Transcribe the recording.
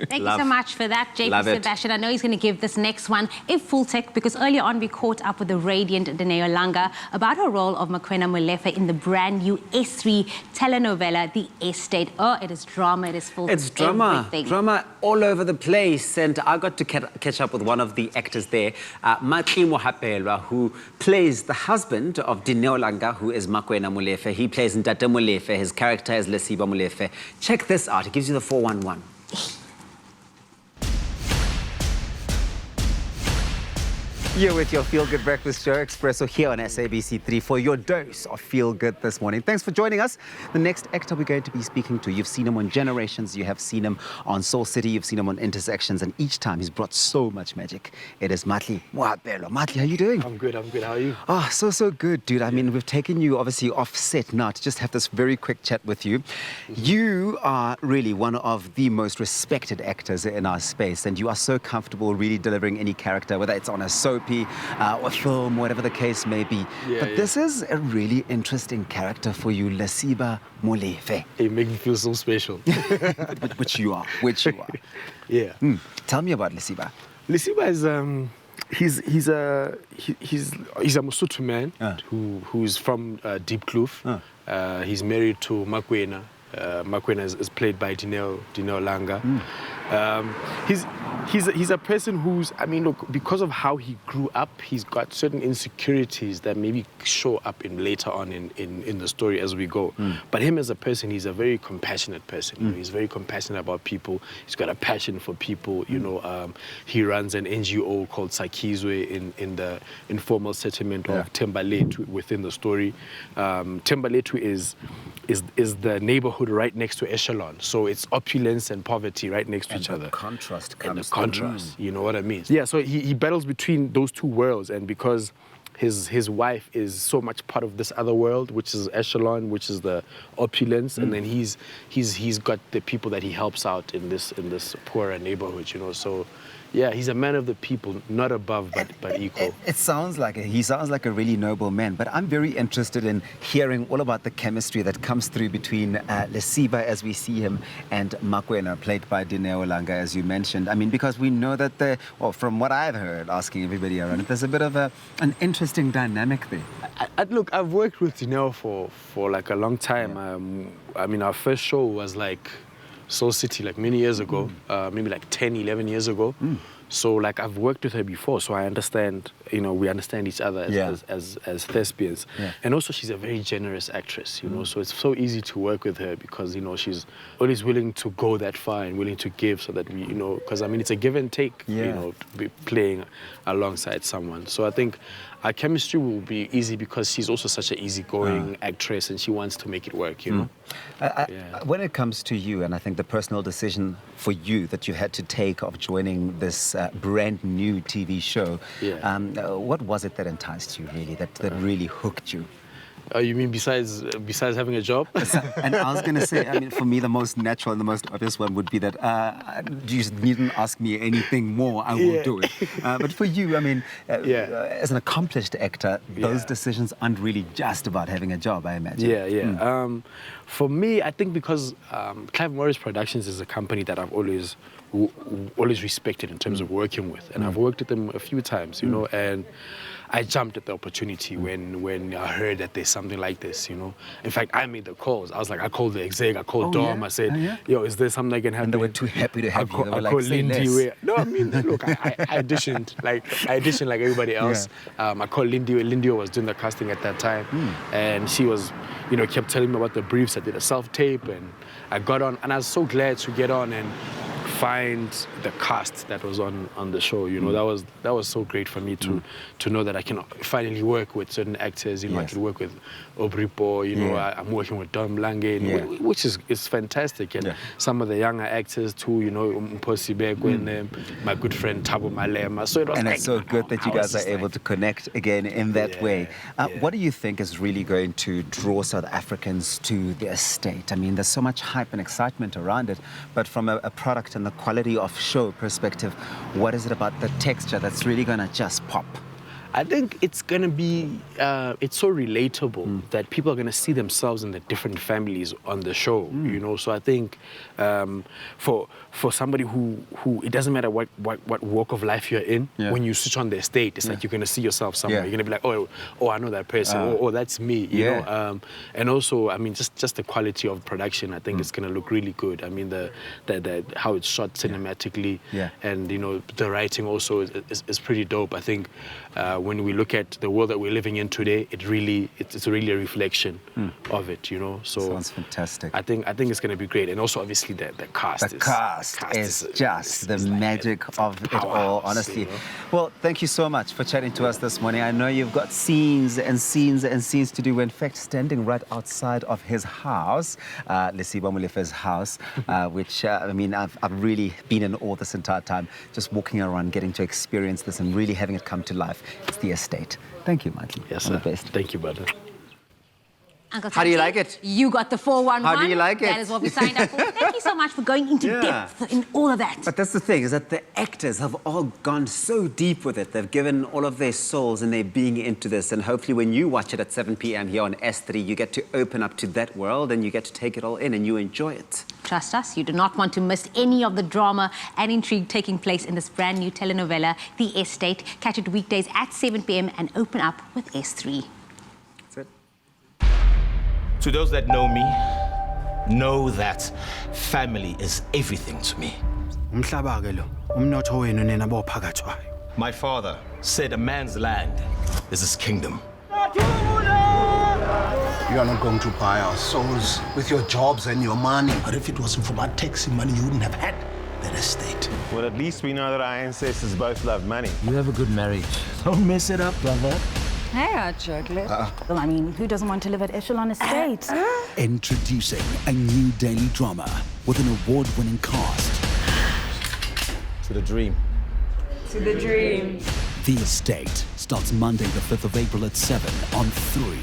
Thank you so much for that, JP Sebastian. I know he's going to give this next one a full take because earlier on we caught up with the radiant Dineo Langa about her role of Matli Molefe in the brand new S3 telenovela, The Estate. Oh, it is drama. It is full of everything. Drama all over the place. And I got to catch up with one of the actors there, Matli Mohapeloa, who plays the husband of Dineo Langa, who is Matli Molefe. He plays Ntate Molefe. His character is Lesiba Molefe. Check this out. It gives you the 411. You're with your Feel Good Breakfast Show, Expresso, here on SABC3 for your dose of Feel Good this morning. Thanks for joining us. The next actor we're going to be speaking to, you've seen him on Generations, you have seen him on Soul City, you've seen him on Intersections, and each time he's brought so much magic. It is Matli Mohapeloa. Matli, how are you doing? I'm good. How are you? Oh, so good, dude. I mean, we've taken you obviously off set now to just have this very quick chat with you. You are really one of the most respected actors in our space, and you are so comfortable really delivering any character, whether it's on a soap or film, whatever the case may be. But this is a really interesting character for you, Lesiba Molefe. It makes me feel so special. which you are. Yeah. Tell me about Lesiba. Lesiba is he's a Mosotho man who's from Deep Kloof. He's married to Makwena. Makwena is played by Dineo Langa. He's a person who's, I mean, look, because of how he grew up, he's got certain insecurities that maybe show up later on in the story as we go. But him as a person, he's a very compassionate person. You know, he's very compassionate about people. He's got a passion for people. You know, he runs an NGO called Sakizwe in the informal settlement of Thembaletu within the story. Thembaletu is the neighborhood right next to Echelon. So it's opulence and poverty right next to each other. Contrast, you know what I mean? Yeah, so he battles between those two worlds, and because his wife is so much part of this other world, which is Echelon, which is the opulence, and then he's got the people that he helps out in this poorer neighborhood, you know. So yeah, he's a man of the people, not above, but equal. He sounds like a really noble man, but I'm very interested in hearing all about the chemistry that comes through between Lesiba, as we see him, and Makwena, played by Dineo Langa, as you mentioned. I mean, because we know that from what I've heard, asking everybody around it, there's a bit of an interesting dynamic there. Look, I've worked with Dineo for like a long time. I mean, our first show was like Soul City, like many years ago, maybe like 10, 11 years ago. So like I've worked with her before, so I understand, you know, we understand each other as thespians. And also she's a very generous actress, you know, so it's so easy to work with her because, you know, she's always willing to go that far and willing to give so that we, you know, because I mean, it's a give and take, you know, to be playing alongside someone. So I think our chemistry will be easy because she's also such an easygoing actress and she wants to make it work, you know. When it comes to you, and I think the personal decision for you that you had to take of joining this brand new TV show, what was it that enticed you really, that really hooked you? You mean besides having a job? And I was going to say, I mean, for me, the most natural and the most obvious one would be that you needn't ask me anything more, I will do it. But for you, I mean, as an accomplished actor, those decisions aren't really just about having a job, I imagine. For me, I think because Clive Morris Productions is a company that I've always respected in terms of working with, and I've worked with them a few times, you know, and I jumped at the opportunity when I heard that there's something like this, you know. In fact, I made the calls. I was like, I called the exec, I called Dom, I said, yo, is there something I can happen? And they were too happy to have you. They were like, say Lindy. less. No, I mean, look, I auditioned like everybody else. I called Lindy. Lindy was doing the casting at that time, and she was, you know, kept telling me about the briefs. I did a self-tape, and I got on, and I was so glad to get on and find the cast that was on the show. You know, that was so great for me to know that I can finally work with certain actors. You know, I can work with Obripo. You know, I'm working with Dom Lange, which is fantastic. And some of the younger actors too. You know, Mposi Begwene, my good friend Thabo Malema. So it was it's so good that you guys are able to connect again in that way. What do you think is really going to draw South Africans to the estate? I mean, there's so much hype and excitement around it, but from a product and the quality of show perspective, what is it about the texture that's really going to just pop? I think it's going to be, it's so relatable that people are going to see themselves in the different families on the show, you know. So I think for somebody who it doesn't matter what walk of life you're in, when you switch on the estate, it's like you're going to see yourself somewhere. You're going to be like, oh, I know that person, oh, that's me, you know. And also, I mean, just the quality of production, I think it's going to look really good. I mean, the how it's shot cinematically, and, you know, the writing also is pretty dope. I think when we look at the world that we're living in today, it's really a reflection of it, you know. So sounds fantastic. I think it's going to be great, and also obviously the cast. The cast is just the magic of it all, honestly. You know? Well, thank you so much for chatting to us this morning. I know you've got scenes and scenes and scenes to do. We're in fact standing right outside of his house, Lesiba Molefe's house, which I mean, I've really been in awe this entire time, just walking around, getting to experience this and really having it come to life. It's the estate. Thank you, Matli. Yes, all sir. the best. Thank you, brother. Uncle How do you Tati, like it? You got the 411. How do you like it? That is what we signed up for. Thank you so much for going into depth in all of that. But that's the thing, is that the actors have all gone so deep with it. They've given all of their souls and their being into this. And hopefully when you watch it at 7 p.m. here on S3, you get to open up to that world and you get to take it all in and you enjoy it. Trust us, you do not want to miss any of the drama and intrigue taking place in this brand new telenovela, The Estate. Catch it weekdays at 7 p.m. and open up with S3. That's it. To those that know me, know that family is everything to me. My father said a man's land is his kingdom. You are not going to buy our souls with your jobs and your money. But if it wasn't for my taxi money, you wouldn't have had that estate. Well, at least we know that our ancestors both loved money. You have a good marriage. Don't mess it up, brother. Hey, chocolate. Well, I mean, who doesn't want to live at Echelon Estate? Introducing a new daily drama with an award-winning cast. To the dream. To the dream. The Estate starts Monday, the 5th of April at 7 on 3.